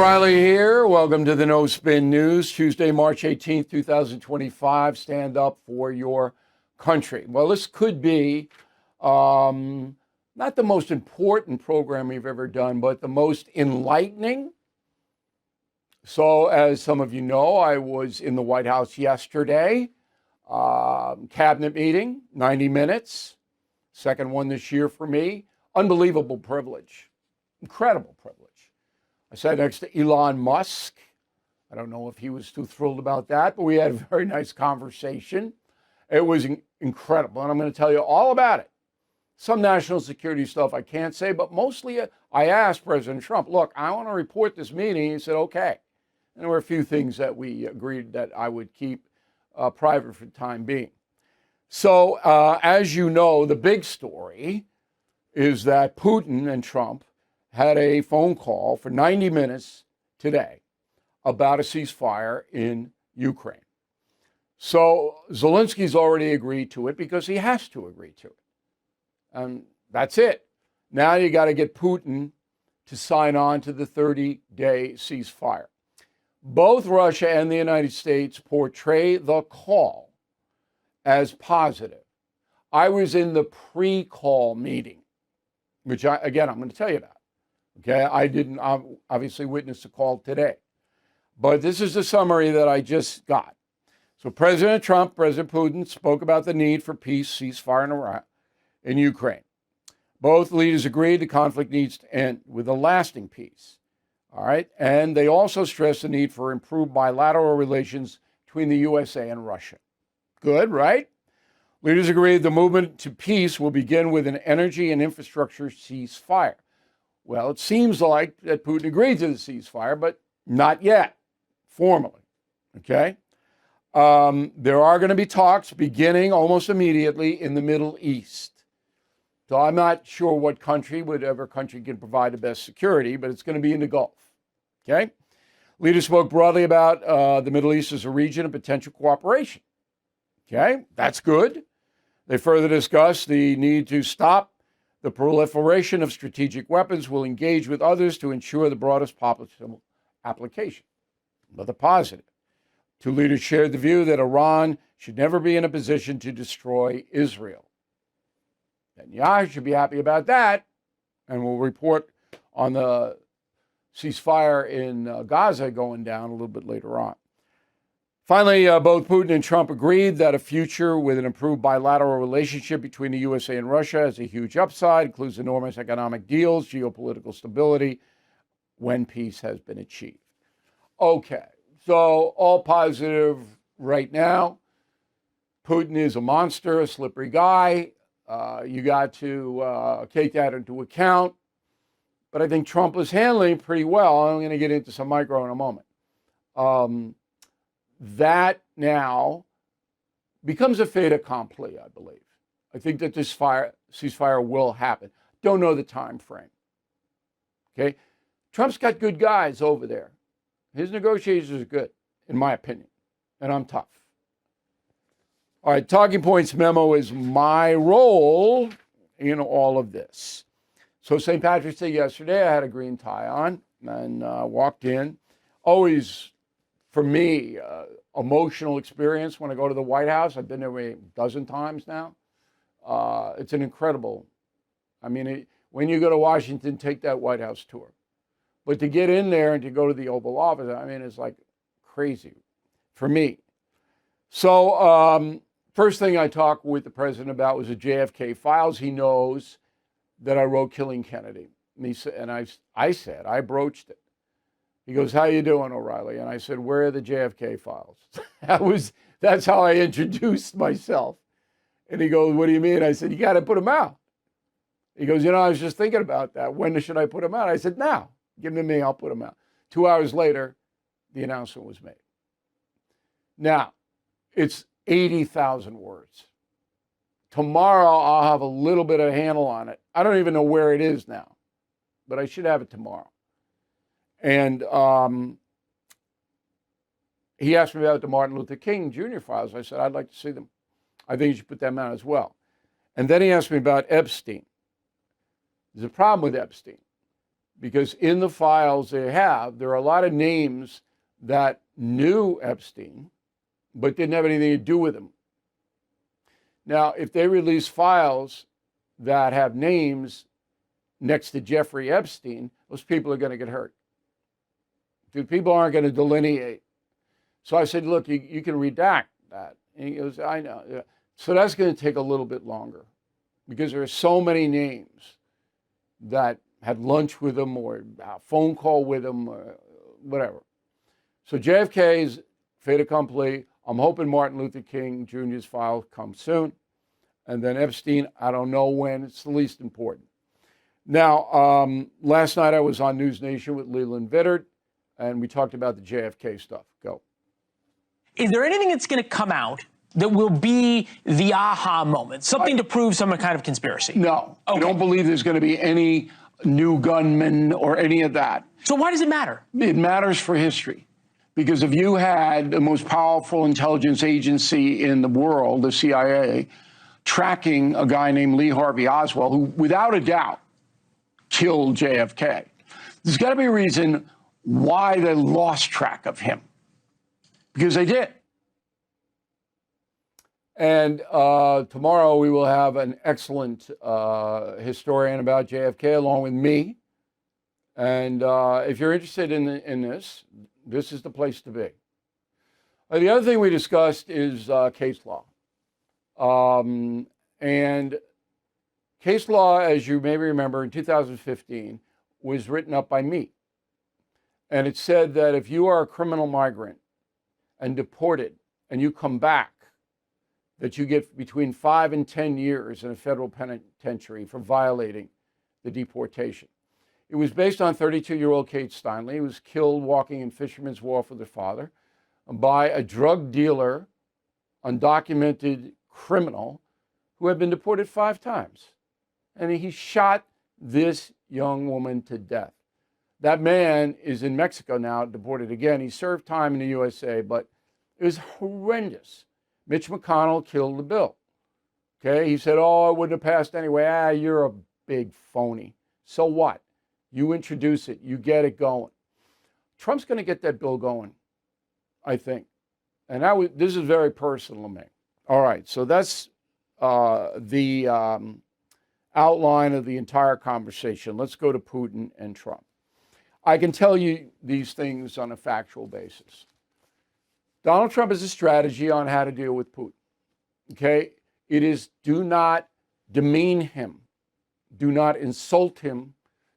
O'Reilly here. Welcome to the No Spin News, Tuesday, March 18th, 2025. Stand up for your country. Well, this could be not the most important program we've ever done, but the most enlightening. So, as some of you know, I was in the White House yesterday. Cabinet meeting, 90 minutes. Second one this year for me. Unbelievable privilege. Incredible privilege. I sat next to Elon Musk. I don't know if he was too thrilled about that, but we had a very nice conversation. It was incredible, and I'm going to tell you all about it. Some national security stuff I can't say, but mostly I asked President Trump, look, I want to report this meeting. He said, okay. And there were a few things that we agreed that I would keep private for the time being. So, as you know, the big story is that Putin and Trump had a phone call for 90 minutes today about a ceasefire in Ukraine. So Zelensky's already agreed to it because he has to agree to it. And that's it. Now you got to get Putin to sign on to the 30-day ceasefire. Both Russia and the United States portray the call as positive. I was in the pre-call meeting, which I'm going to tell you about. Okay, I didn't obviously witness the call today, but this is the summary that I just got. So President Trump, President Putin spoke about the need for peace, ceasefire in Ukraine. Both leaders agreed the conflict needs to end with a lasting peace. All right, and they also stressed the need for improved bilateral relations between the USA and Russia. Good, right? Leaders agreed the movement to peace will begin with an energy and infrastructure ceasefire. Well, it seems like that Putin agreed to the ceasefire, but not yet, formally, okay? There are going to be talks beginning almost immediately in the Middle East. So I'm not sure what country, whatever country can provide the best security, but it's going to be in the Gulf, okay? Leaders spoke broadly about the Middle East as a region of potential cooperation, okay? That's good. They further discussed the need to stop the proliferation of strategic weapons, will engage with others to ensure the broadest possible application. Another positive. Two leaders shared the view that Iran should never be in a position to destroy Israel. Netanyahu should be happy about that, and we'll report on the ceasefire in Gaza going down a little bit later on. Finally, both Putin and Trump agreed that a future with an improved bilateral relationship between the USA and Russia has a huge upside, includes enormous economic deals, geopolitical stability, when peace has been achieved. Okay, so all positive right now. Putin is a monster, a slippery guy. You got to take that into account. But I think Trump was handling it pretty well. I'm going to get into some micro in a moment. That now becomes a fait accompli, I believe. I think that this ceasefire will happen. Don't know the time frame. Okay? Trump's got good guys over there. His negotiators are good, in my opinion, and I'm tough. All right, Talking Points Memo is my role in all of this. So St. Patrick's Day yesterday, I had a green tie on and walked in. Always, for me, emotional experience when I go to the White House. I've been there a dozen times now. It's an incredible, when you go to Washington, take that White House tour. But to get in there and to go to the Oval Office, it's like crazy for me. So first thing I talked with the president about was the JFK files. He knows that I wrote Killing Kennedy. And I said, I broached it. He goes, how you doing, O'Reilly? And I said, where are the JFK files? That's how I introduced myself. And he goes, what do you mean? I said, you got to put them out. He goes, I was just thinking about that. When should I put them out? I said, now. Give them to me, I'll put them out. 2 hours later, the announcement was made. Now, it's 80,000 words. Tomorrow, I'll have a little bit of handle on it. I don't even know where it is now, but I should have it tomorrow. And he asked me about the Martin Luther King Jr. files. I said, I'd like to see them. I think you should put them out as well. And then he asked me about Epstein. There's a problem with Epstein. because in the files they have, there are a lot of names that knew Epstein, but didn't have anything to do with him. Now, if they release files that have names next to Jeffrey Epstein, those people are going to get hurt. Dude, people aren't going to delineate. So I said, look, you can redact that. And he goes, I know. Yeah. So that's going to take a little bit longer because there are so many names that had lunch with him or a phone call with him or whatever. So JFK's fait accompli. I'm hoping Martin Luther King Jr.'s file comes soon. And then Epstein, I don't know when. It's the least important. Now, last night I was on NewsNation with Leland Vittert, and we talked about the JFK stuff. Go. Is there anything that's going to come out that will be the aha moment, something to prove some kind of conspiracy? No. Okay. I don't believe there's going to be any new gunmen or any of that. So why does it matter? It matters for history. Because if you had the most powerful intelligence agency in the world, the CIA, tracking a guy named Lee Harvey Oswald, who without a doubt killed JFK, there's got to be a reason why they lost track of him. Because they did. And tomorrow we will have an excellent historian about JFK along with me. And if you're interested in this, this is the place to be. The other thing we discussed is case law. And case law, as you may remember, in 2015, was written up by me. And it said that if you are a criminal migrant and deported and you come back, that you get between 5 and 10 years in a federal penitentiary for violating the deportation. It was based on 32-year-old Kate Steinle, who was killed walking in Fisherman's Wharf with her father by a drug dealer, undocumented criminal, who had been deported 5 times. And he shot this young woman to death. That man is in Mexico now, deported again. He served time in the USA, but it was horrendous. Mitch McConnell killed the bill. Okay, he said, oh, I wouldn't have passed anyway. You're a big phony. So what? You introduce it, you get it going. Trump's going to get that bill going, I think. And this is very personal to me. All right, so that's the outline of the entire conversation. Let's go to Putin and Trump. I can tell you these things on a factual basis. Donald Trump has a strategy on how to deal with Putin. Okay? It is do not demean him. Do not insult him.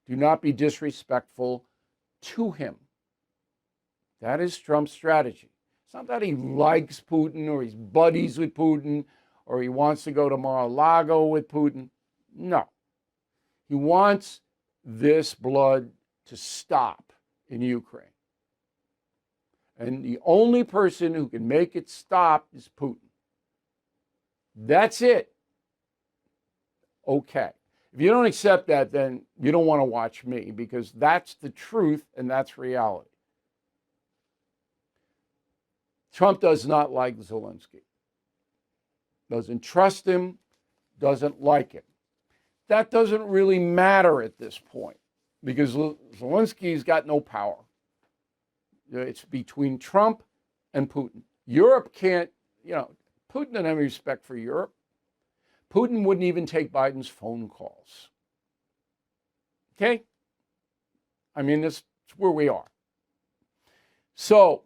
Do not be disrespectful to him. That is Trump's strategy. It's not that he likes Putin or he's buddies with Putin or he wants to go to Mar-a-Lago with Putin. No. He wants this blood to stop in Ukraine. And the only person who can make it stop is Putin. That's it. Okay. If you don't accept that, then you don't want to watch me, because that's the truth and that's reality. Trump does not like Zelensky. Doesn't trust him, doesn't like him. That doesn't really matter at this point, because Zelensky's got no power. It's between Trump and Putin. Europe can't, Putin doesn't have any respect for Europe. Putin wouldn't even take Biden's phone calls. Okay? I mean, that's where we are. So,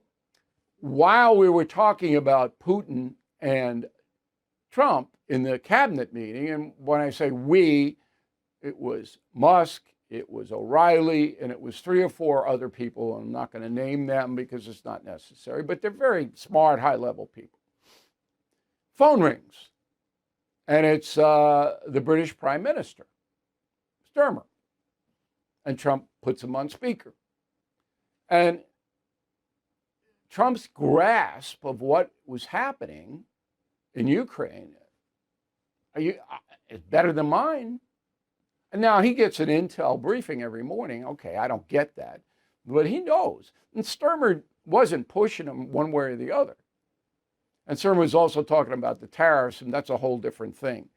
while we were talking about Putin and Trump in the cabinet meeting, and when I say we, it was Musk, it was O'Reilly, and it was 3 or 4 other people. I'm not going to name them because it's not necessary, but they're very smart, high-level people. Phone rings, and it's the British Prime Minister, Sturmer, and Trump puts him on speaker. And Trump's grasp of what was happening in Ukraine is better than mine. And now he gets an intel briefing every morning. Okay, I don't get that. But he knows. And Sturmer wasn't pushing him one way or the other. And Sturmer was also talking about the tariffs, and that's a whole different thing,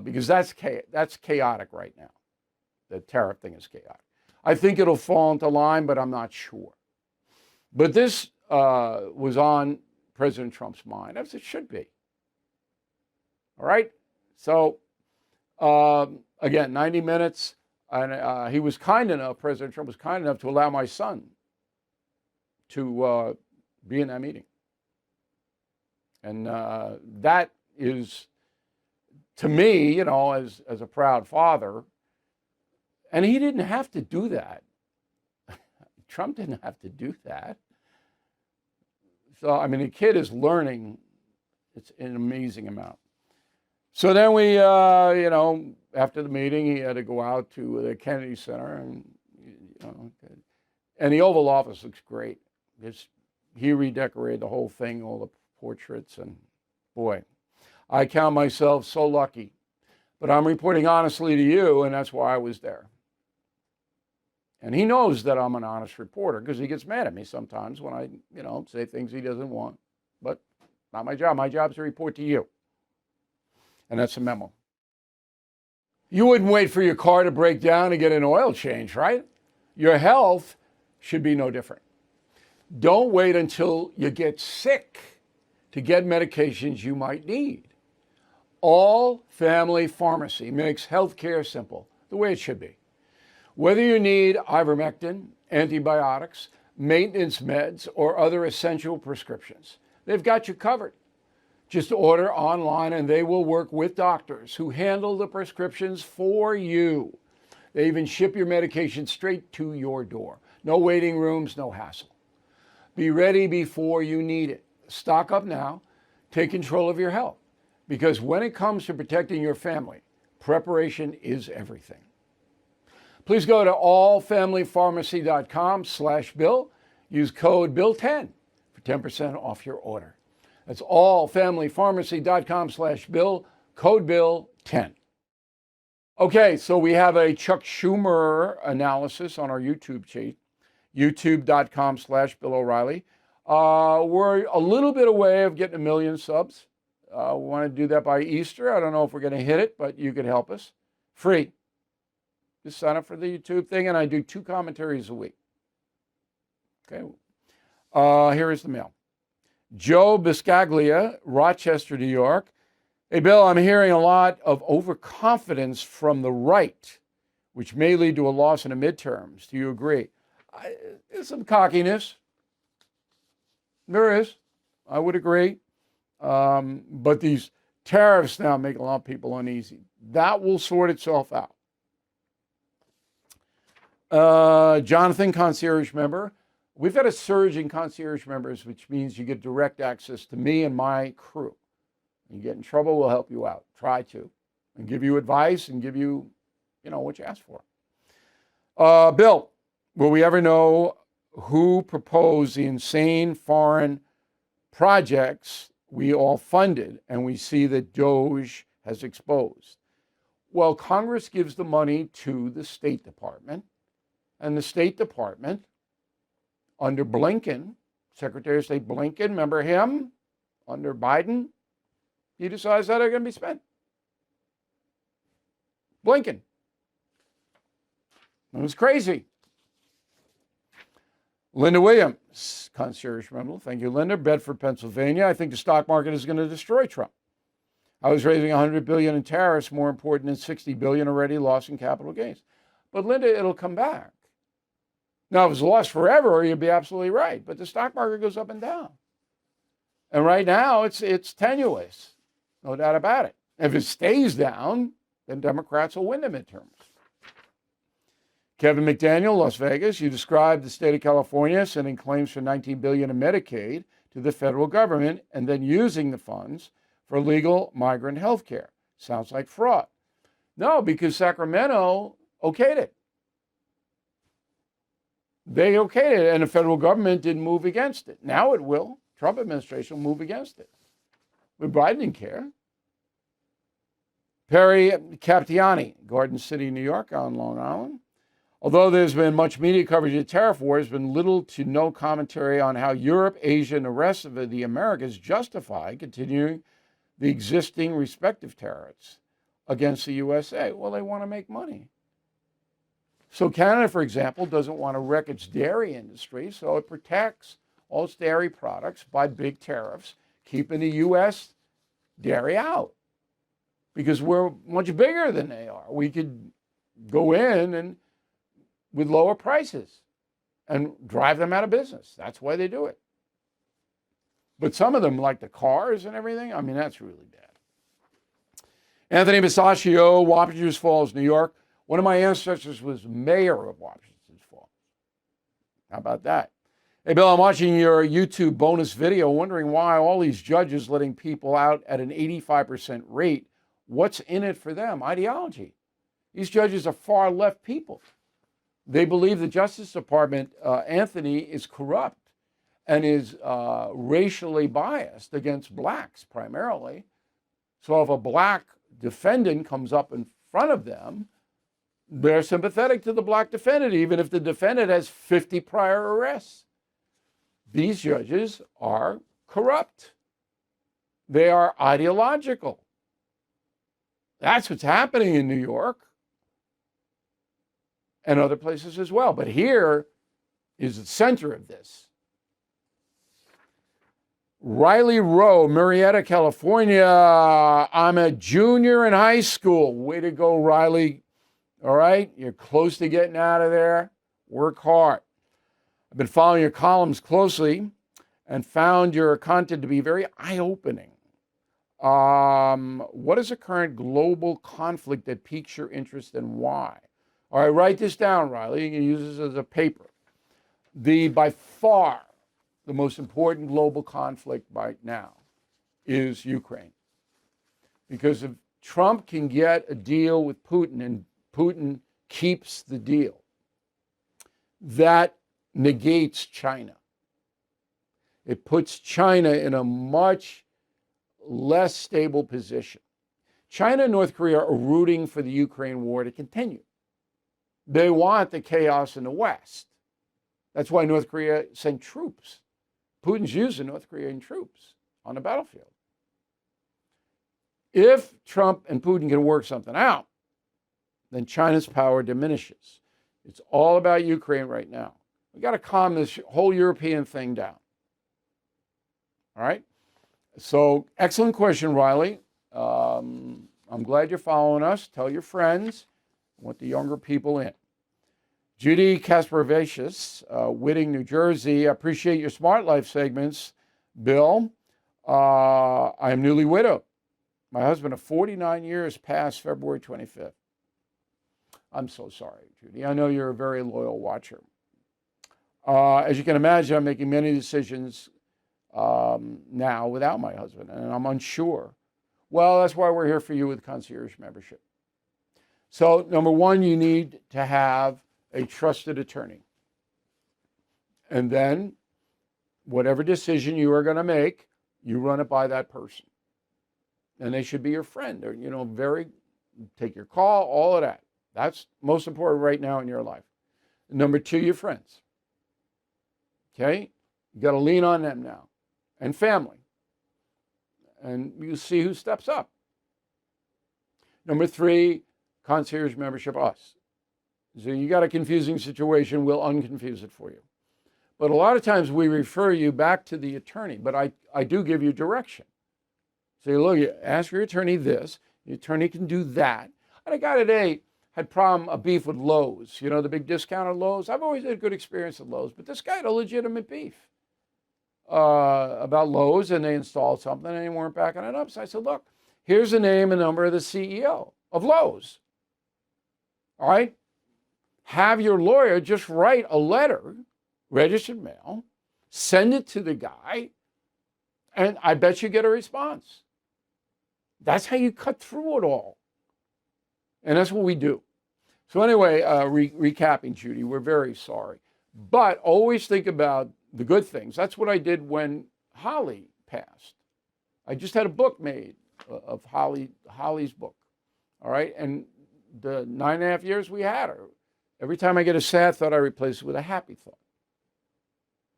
because that's chaotic right now. The tariff thing is chaotic. I think it'll fall into line, but I'm not sure. But this was on President Trump's mind, as it should be. All right? So, again, 90 minutes. And he was kind enough, President Trump was kind enough to allow my son to be in that meeting. And that is, to me, you know, as a proud father, and he didn't have to do that. Trump didn't have to do that. So, I mean, the kid is learning. It's an amazing amount. So then we, you know, after the meeting, he had to go out to the Kennedy Center, and and the Oval Office looks great. He redecorated the whole thing, all the portraits, and boy, I count myself so lucky. But I'm reporting honestly to you, and that's why I was there. And he knows that I'm an honest reporter because he gets mad at me sometimes when I, you know, say things he doesn't want. But not my job. My job is to report to you. And that's a memo. You wouldn't wait for your car to break down to get an oil change, right? Your health should be no different. Don't wait until you get sick to get medications you might need. All Family Pharmacy makes healthcare simple, the way it should be. Whether you need ivermectin, antibiotics, maintenance meds, or other essential prescriptions, they've got you covered. Just order online and they will work with doctors who handle the prescriptions for you. They even ship your medication straight to your door. No waiting rooms, no hassle. Be ready before you need it. Stock up now. Take control of your health. Because when it comes to protecting your family, preparation is everything. Please go to allfamilypharmacy.com/Bill. Use code BILL10 for 10% off your order. That's allfamilypharmacy.com/Bill, code BILL10. Okay, so we have a Chuck Schumer analysis on our YouTube page, youtube.com/Bill O'Reilly. We're a little bit away of getting 1 million subs. We want to do that by Easter. I don't know if we're going to hit it, but you could help us. Free. Just sign up for the YouTube thing, and I do 2 commentaries a week. Okay. Here is the mail. Joe Biscaglia, Rochester, New York. Hey, Bill, I'm hearing a lot of overconfidence from the right, which may lead to a loss in the midterms. Do you agree? There's some cockiness. There is. I would agree. But these tariffs now make a lot of people uneasy. That will sort itself out. Jonathan, concierge member. We've got a surge in concierge members, which means you get direct access to me and my crew. You get in trouble, we'll help you out. Try to. And give you advice and give you, what you asked for. Bill, will we ever know who proposed the insane foreign projects we all funded and we see that DOGE has exposed? Well, Congress gives the money to the State Department, and the State Department, under Blinken, Secretary of State Blinken, remember him? Under Biden, he decides how they're going to be spent. Blinken. It was crazy. Linda Williams, concierge member. Thank you, Linda. Bedford, Pennsylvania. I think the stock market is going to destroy Trump. I was raising $100 billion in tariffs, more important than $60 billion already lost in capital gains. But Linda, it'll come back. Now, if it was lost forever, you'd be absolutely right. But the stock market goes up and down. And right now, it's tenuous. No doubt about it. If it stays down, then Democrats will win the midterms. Kevin McDaniel, Las Vegas. You described the state of California sending claims for $19 billion in Medicaid to the federal government and then using the funds for legal migrant health care. Sounds like fraud. No, because Sacramento okayed it. They okayed it, and the federal government didn't move against it. Now it will. Trump administration will move against it. But Biden didn't care. Perry Captiani, Garden City, New York, on Long Island. Although there's been much media coverage of tariff wars, there's been little to no commentary on how Europe, Asia, and the rest of the Americas justify continuing the existing respective tariffs against the USA. Well, they want to make money. So Canada, for example, doesn't want to wreck its dairy industry, so it protects all its dairy products by big tariffs, keeping the U.S. dairy out. Because we're much bigger than they are. We could go in and with lower prices and drive them out of business. That's why they do it. But some of them, like the cars and everything, I mean, that's really bad. Anthony Bisaccio, Wappingers Falls, New York. One of my ancestors was mayor of Wappingers Falls. How about that? Hey, Bill, I'm watching your YouTube bonus video, wondering why all these judges letting people out at an 85% rate. What's in it for them? Ideology. These judges are far left people. They believe the Justice Department, Anthony, is corrupt and is racially biased against blacks primarily. So if a black defendant comes up in front of them, they're sympathetic to the black defendant, even if the defendant has 50 prior arrests. These judges are corrupt. They are ideological. That's what's happening in New York and other places as well. But here is the center of this. Riley Rowe, Murrieta, California. I'm a junior in high school. Way to go, Riley. All right, you're close to getting out of there. Work hard. I've been following your columns closely and found your content to be very eye-opening. What is the current global conflict that piques your interest and why? All right, write this down, Riley. You can use this as a paper. By far, the most important global conflict right now is Ukraine. Because if Trump can get a deal with Putin and Putin keeps the deal, that negates China. It puts China in a much less stable position. China and North Korea are rooting for the Ukraine war to continue. They want the chaos in the West. That's why North Korea sent troops. Putin's using North Korean troops on the battlefield. If Trump and Putin can work something out, then China's power diminishes. It's all about Ukraine right now. We got to calm this whole European thing down. All right? So, excellent question, Riley. I'm glad you're following us. Tell your friends. I want the younger people in. Judy Kaspervicius, Whitting, New Jersey. I appreciate your Smart Life segments, Bill. I am newly widowed. My husband of 49 years passed February 25th. I'm so sorry, Judy. I know you're a very loyal watcher. As you can imagine, I'm making many decisions now without my husband, and I'm unsure. Well, that's why we're here for you with concierge membership. So, number one, you need to have a trusted attorney. And then, whatever decision you are going to make, you run it by that person. And they should be your friend. Or, take your call, all of that. That's most important right now in your life. Number two, your friends. Okay? You got to lean on them now. And family. And you see who steps up. Number three, concierge membership, us. So you got a confusing situation, we'll unconfuse it for you. But a lot of times we refer you back to the attorney, but I do give you direction. So look, you ask your attorney this, the attorney can do that. And a guy today had a beef with Lowe's, the big discounter Lowe's. I've always had a good experience at Lowe's, but this guy had a legitimate beef about Lowe's, and they installed something and they weren't backing it up. So I said, look, here's the name and number of the CEO of Lowe's. All right? Have your lawyer just write a letter, registered mail, send it to the guy, and I bet you get a response. That's how you cut through it all. And that's what we do. So anyway, recapping, Judy, we're very sorry. But always think about the good things. That's what I did when Holly passed. I just had a book made of Holly's book. All right? And the 9.5 years we had her, every time I get a sad thought, I replace it with a happy thought.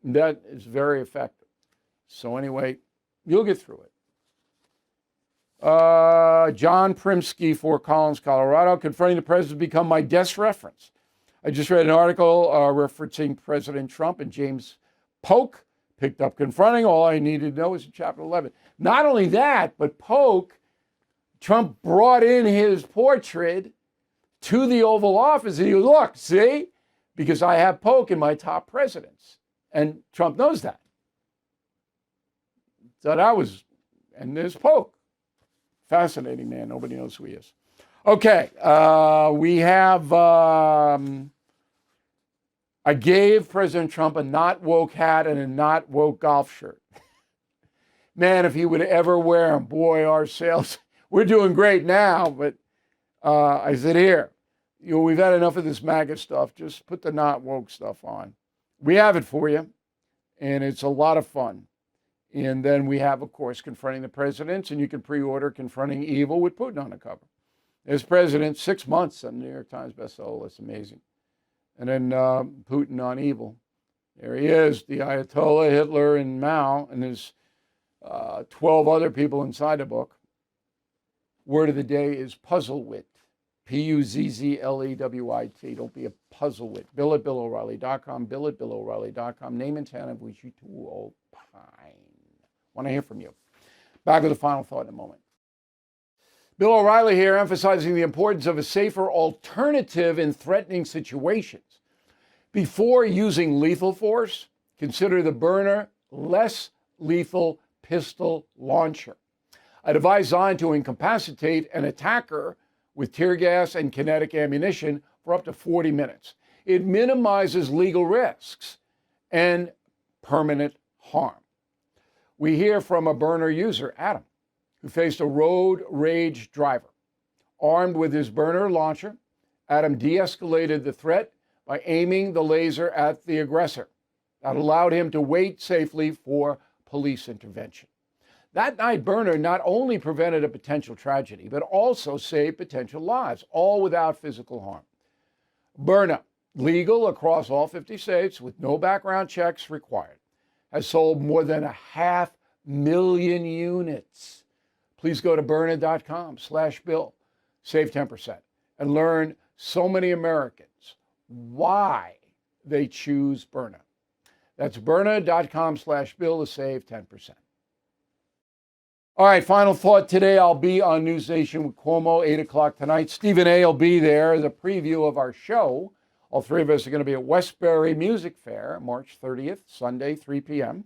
And that is very effective. So anyway, you'll get through it. John Primsky, Fort Collins, Colorado. Confronting the president has become my desk reference. I just read an article referencing President Trump, and James Polk picked up confronting. All I needed to know is in Chapter 11. Not only that, but Trump brought in his portrait to the Oval Office, and he goes, look, see, because I have Polk in my top presidents. And Trump knows that. So that was, and there's Polk. Fascinating man. Nobody knows who he is. Okay, we have, I gave President Trump a not woke hat and a not woke golf shirt. Man, if he would ever wear them, boy, our sales, we're doing great now, but I said, here, we've had enough of this MAGA stuff. Just put the not woke stuff on. We have it for you, and it's a lot of fun. And then we have, of course, Confronting the Presidents, and you can pre-order Confronting Evil with Putin on the cover. There's President, 6 months on the New York Times bestseller list. Amazing. And then Putin on Evil. There he is, the Ayatollah, Hitler, and Mao, and there's 12 other people inside the book. Word of the day is puzzlewit. Puzzlewit. Don't be a puzzlewit. Bill at BillO'Reilly.com. Bill at BillO'Reilly.com. Name and town of which you two opine. Want to hear from you. Back with a final thought in a moment. Bill O'Reilly here, emphasizing the importance of a safer alternative in threatening situations. Before using lethal force, consider the Byrna less lethal pistol launcher, a device designed to incapacitate an attacker with tear gas and kinetic ammunition for up to 40 minutes. It minimizes legal risks and permanent harm. We hear from a Byrna user, Adam, who faced a road rage driver. Armed with his Byrna launcher, Adam de-escalated the threat by aiming the laser at the aggressor. That allowed him to wait safely for police intervention. That night, Byrna not only prevented a potential tragedy, but also saved potential lives, all without physical harm. Byrna, legal across all 50 states with no background checks required, has sold more than 500,000 units. Please go to Byrna.com/Bill, save 10%, and learn so many Americans why they choose Byrna. That's Byrna.com/Bill to save 10%. All right, final thought today. I'll be on NewsNation with Cuomo, 8 o'clock tonight. Stephen A. will be there as a preview of our show. All three of us are going to be at Westbury Music Fair, March 30th, Sunday, 3 p.m.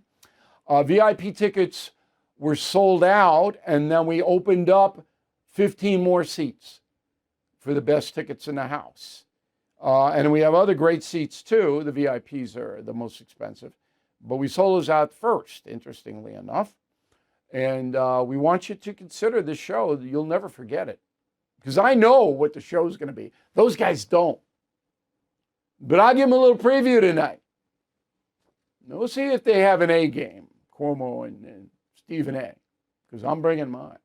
VIP tickets were sold out, and then we opened up 15 more seats for the best tickets in the house. And we have other great seats too. The VIPs are the most expensive, but we sold those out first, interestingly enough. And we want you to consider this show. You'll never forget it, because I know what the show's going to be. Those guys don't. But I'll give them a little preview tonight. We'll see if they have an A game, Cuomo and Stephen A., because I'm bringing mine.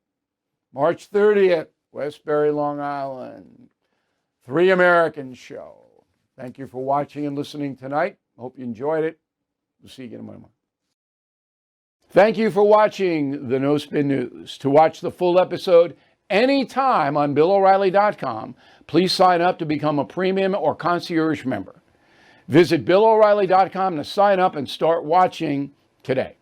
March 30th, Westbury, Long Island. Three Americans show. Thank you for watching and listening tonight. Hope you enjoyed it. We'll see you again tomorrow. Thank you for watching the No Spin News. To watch the full episode anytime on BillO'Reilly.com, please sign up to become a premium or concierge member. Visit BillO'Reilly.com to sign up and start watching today.